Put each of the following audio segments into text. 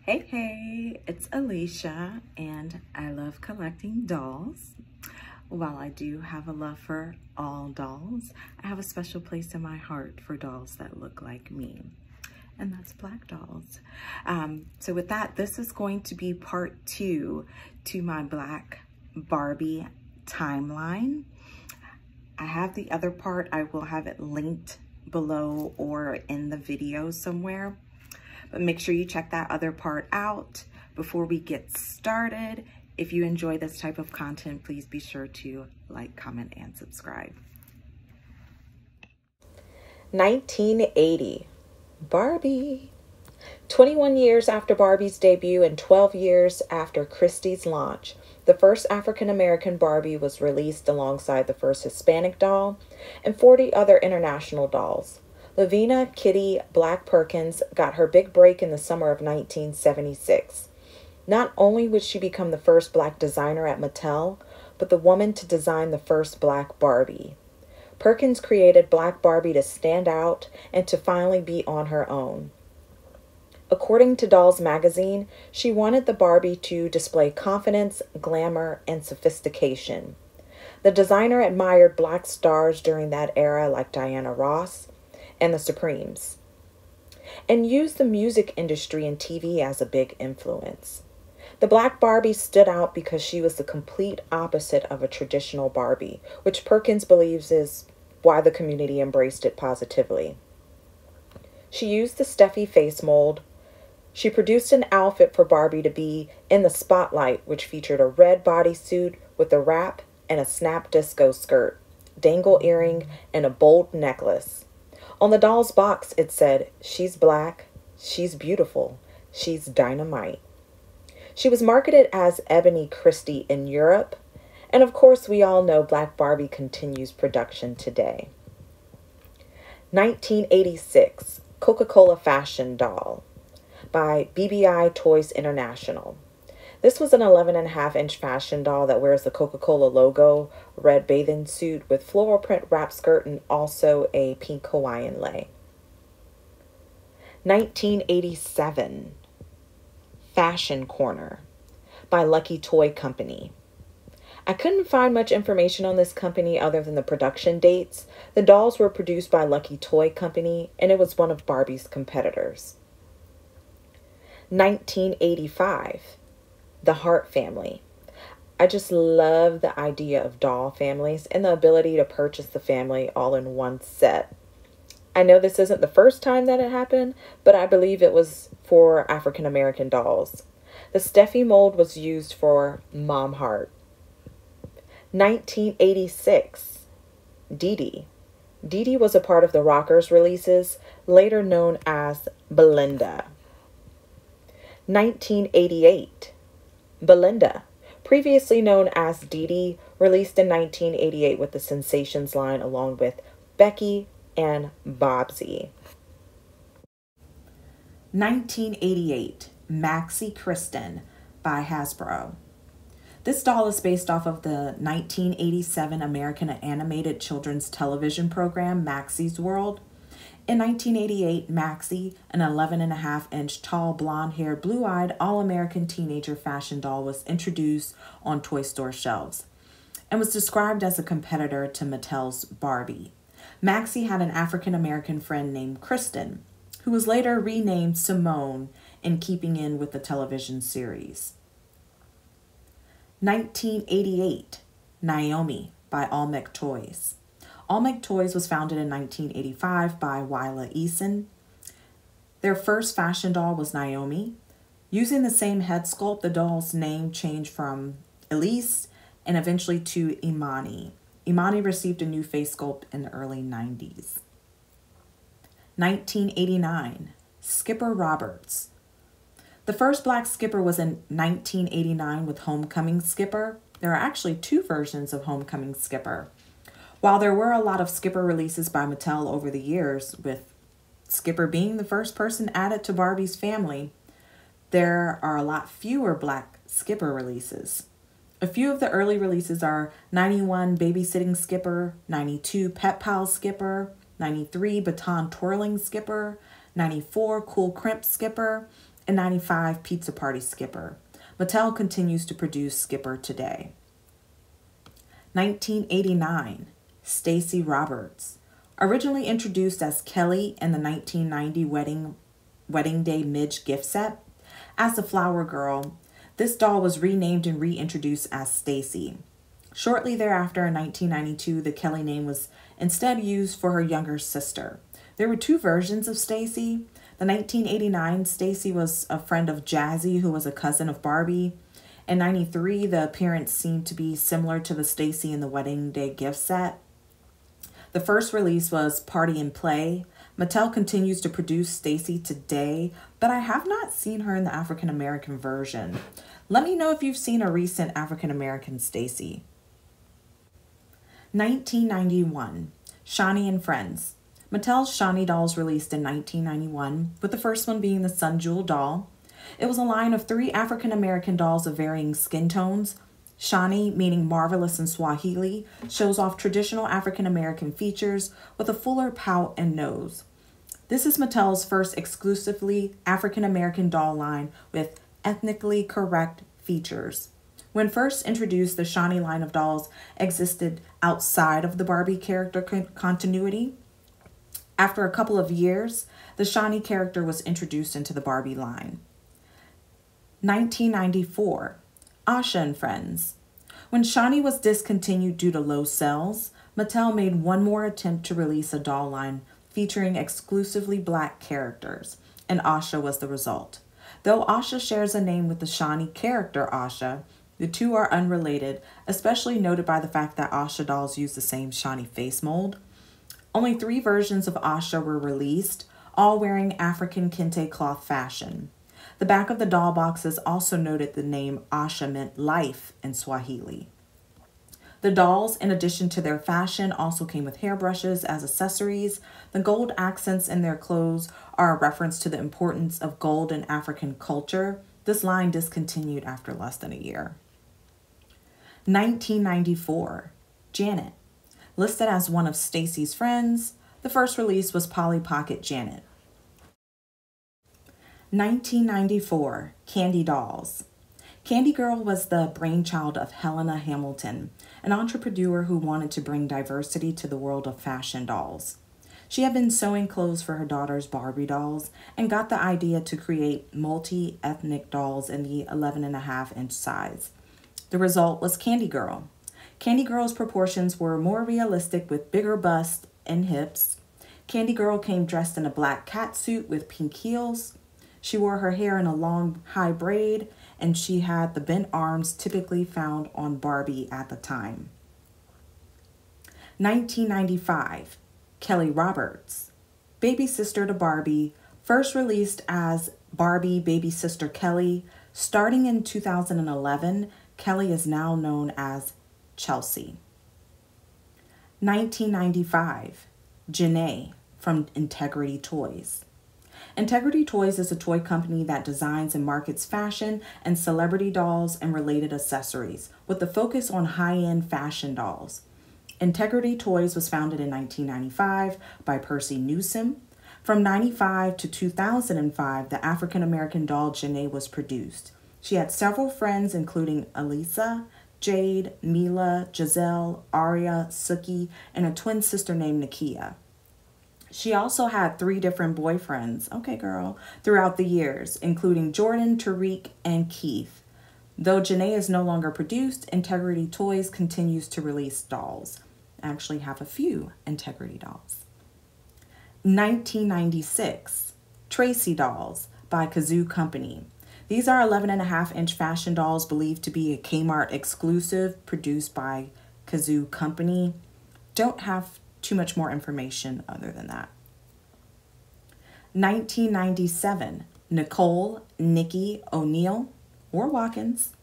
Hey, it's Alicia, and I love collecting dolls. While I do have a love for all dolls, I have a special place in my heart for dolls that look like me, and that's black dolls. So with that, this is going to be part 2 to my black Barbie timeline. I have the other part. I will have it linked below or in the video somewhere. But make sure you check that other part out before we get started. If you enjoy this type of content, please be sure to like, comment, and subscribe. 1980, Barbie. 21 years after Barbie's debut and 12 years after Christie's launch, the first African-American Barbie was released alongside the first Hispanic doll and 40 other international dolls. Lavina Kitty Black Perkins got her big break in the summer of 1976. Not only would she become the first black designer at Mattel, but the woman to design the first black Barbie. Perkins created Black Barbie to stand out and to finally be on her own. According to Dolls magazine, she wanted the Barbie to display confidence, glamour, and sophistication. The designer admired black stars during that era like Diana Ross and the Supremes, and used the music industry and TV as a big influence. The Black Barbie stood out because she was the complete opposite of a traditional Barbie, which Perkins believes is why the community embraced it positively. She used the Steffi face mold. She produced an outfit for Barbie to be in the spotlight, which featured a red bodysuit with a wrap and a snap disco skirt, dangle earring, and a bold necklace. On the doll's box, it said, "She's black, she's beautiful, she's dynamite." She was marketed as Ebony Christie in Europe, and of course we all know Black Barbie continues production today. 1986, Coca-Cola Fashion Doll by BBI Toys International. This was an 11.5-inch fashion doll that wears the Coca-Cola logo, red bathing suit with floral print wrap skirt, and also a pink Hawaiian lei. 1987, Fashion Corner by Lucky Toy Company. I couldn't find much information on this company other than the production dates. The dolls were produced by Lucky Toy Company, and it was one of Barbie's competitors. 1985, The Hart Family. I just love the idea of doll families and the ability to purchase the family all in one set. I know this isn't the first time that it happened, but I believe it was for African American dolls. The Steffi mold was used for Mom Hart. 1986, Dee Dee. Dee Dee was a part of the Rockers releases, later known as Belinda. 1988, Belinda, previously known as Dee Dee, released in 1988 with the Sensations line along with Becky and Bobsy. 1988, Maxi KRISTEN by Hasbro. This doll is based off of the 1987 American animated children's television program, Maxi's World. In 1988, Maxi, an 11.5-inch tall, blonde-haired, blue-eyed, all-American teenager fashion doll, was introduced on toy store shelves and was described as a competitor to Mattel's Barbie. Maxi had an African-American friend named KRISTEN, who was later renamed Simone in keeping in with the television series. 1988, Naomi by Olmec Toys. Olmec Toys was founded in 1985 by Willa Eason. Their first fashion doll was Naomi. Using the same head sculpt, the doll's name changed from Elise and eventually to Imani. Imani received a new face sculpt in the early 90s. 1989, Skipper Roberts. The first black Skipper was in 1989 with Homecoming Skipper. There are actually 2 versions of Homecoming Skipper. While there were a lot of Skipper releases by Mattel over the years, with Skipper being the first person added to Barbie's family, there are a lot fewer black Skipper releases. A few of the early releases are 91 Babysitting Skipper, 92 Pet Pal Skipper, 93 Baton Twirling Skipper, 94 Cool Crimp Skipper, and 95 Pizza Party Skipper. Mattel continues to produce Skipper today. 1989, STACIE Roberts. Originally introduced as Kelly in the 1990 Wedding Day Midge gift set. As the Flower Girl, this doll was renamed and reintroduced as STACIE. Shortly thereafter, in 1992, the Kelly name was instead used for her younger sister. There were two versions of STACIE. The 1989 STACIE was a friend of Jazzy, who was a cousin of Barbie. In 93, the appearance seemed to be similar to the STACIE in the Wedding Day gift set. The first release was Party and Play. Mattel continues to produce STACIE today, but I have not seen her in the African American version. Let me know if you've seen a recent African American STACIE. 1991, Shawnee and Friends. Mattel's Shawnee dolls released in 1991, with the first one being the Sun Jewel doll. It was a line of 3 African American dolls of varying skin tones. Shawnee, meaning marvelous in Swahili, shows off traditional African American features with a fuller pout and nose. This is Mattel's first exclusively African American doll line with ethnically correct features. When first introduced, the Shawnee line of dolls existed outside of the Barbie character continuity. After a couple of years, the Shawnee character was introduced into the Barbie line. 1994, Asha and Friends. When Shawnee was discontinued due to low sales, Mattel made one more attempt to release a doll line featuring exclusively Black characters, and Asha was the result. Though Asha shares a name with the Shawnee character Asha, the two are unrelated, especially noted by the fact that Asha dolls use the same Shawnee face mold. Only 3 versions of Asha were released, all wearing African kente cloth fashion. The back of the doll boxes also noted the name Asha meant life in Swahili. The dolls, in addition to their fashion, also came with hairbrushes as accessories. The gold accents in their clothes are a reference to the importance of gold in African culture. This line discontinued after less than a year. 1994, Janet. Listed as one of STACIE's friends, the first release was Polly Pocket Janet. 1994, Candi Dolls. Candi Girl was the brainchild of Helena Hamilton, an entrepreneur who wanted to bring diversity to the world of fashion dolls. She had been sewing clothes for her daughter's Barbie dolls and got the idea to create multi-ethnic dolls in the 11.5-inch size. The result was Candi Girl. Candi Girl's proportions were more realistic with bigger bust and hips. Candi Girl came dressed in a black catsuit with pink heels. She wore her hair in a long high braid, and she had the bent arms typically found on Barbie at the time. 1995, Kelly Roberts. Baby sister to Barbie, first released as Barbie Baby Sister Kelly. Starting in 2011, Kelly is now known as Chelsea. 1995, Janae from Integrity Toys. Integrity Toys is a toy company that designs and markets fashion and celebrity dolls and related accessories, with a focus on high-end fashion dolls. Integrity Toys was founded in 1995 by Percy Newsom. From 1995 to 2005, the African-American doll Janae was produced. She had several friends, including Elisa, Jade, Mila, Giselle, Aria, Suki, and a twin sister named Nakia. She also had 3 different boyfriends, okay girl, throughout the years, including Jordan, Tariq, and Keith. Though Janae is no longer produced, Integrity Toys continues to release dolls. I actually have a few Integrity dolls. 1996, Tracy Dolls by Kazoo Company. These are 11.5-inch fashion dolls believed to be a Kmart exclusive produced by Kazoo Company. Don't have too much more information other than that. 1997, Nicole Nikki O'Neill or Watkins.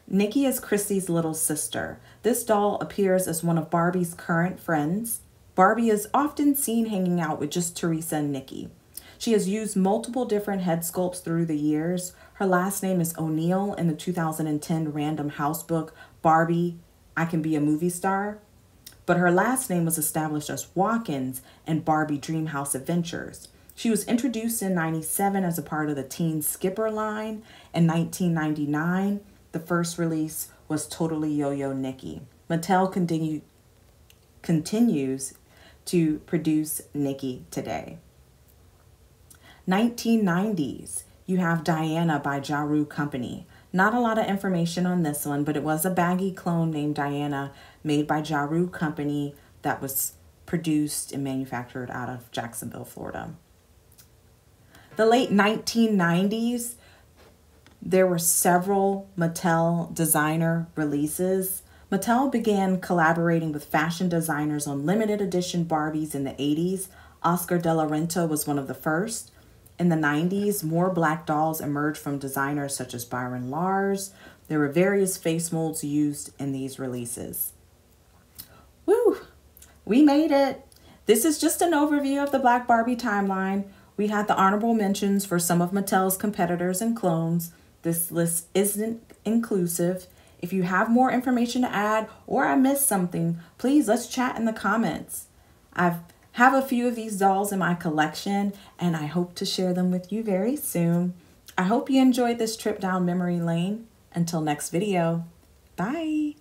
Nikki is Christy's little sister. This doll appears as one of Barbie's current friends. Barbie is often seen hanging out with just Teresa and Nikki. She has used multiple different head sculpts through the years. Her last name is O'Neill in the 2010 Random House book, Barbie, I Can Be a Movie Star. But her last name was established as Watkins in Barbie Dreamhouse Adventures. She was introduced in 97 as a part of the Teen Skipper line. In 1999, the first release was Totally Yo-Yo Nikki. Mattel continues to produce Nikki today. 1990s, you have Diana by Ja Rule Company. Not a lot of information on this one, but it was a baggy clone named Diana made by Ja Rule Company that was produced and manufactured out of Jacksonville, Florida. The late 1990s, there were several Mattel designer releases. Mattel began collaborating with fashion designers on limited edition Barbies in the 80s. Oscar de la Renta was one of the first. In the 90s, more black dolls emerged from designers such as Byron Lars. There were various face molds used in these releases. Woo! We made it! This is just an overview of the Black Barbie timeline. We had the honorable mentions for some of Mattel's competitors and clones. This list isn't inclusive. If you have more information to add or I missed something, please let's chat in the comments. I have a few of these dolls in my collection and I hope to share them with you very soon. I hope you enjoyed this trip down memory lane. Until next video, bye.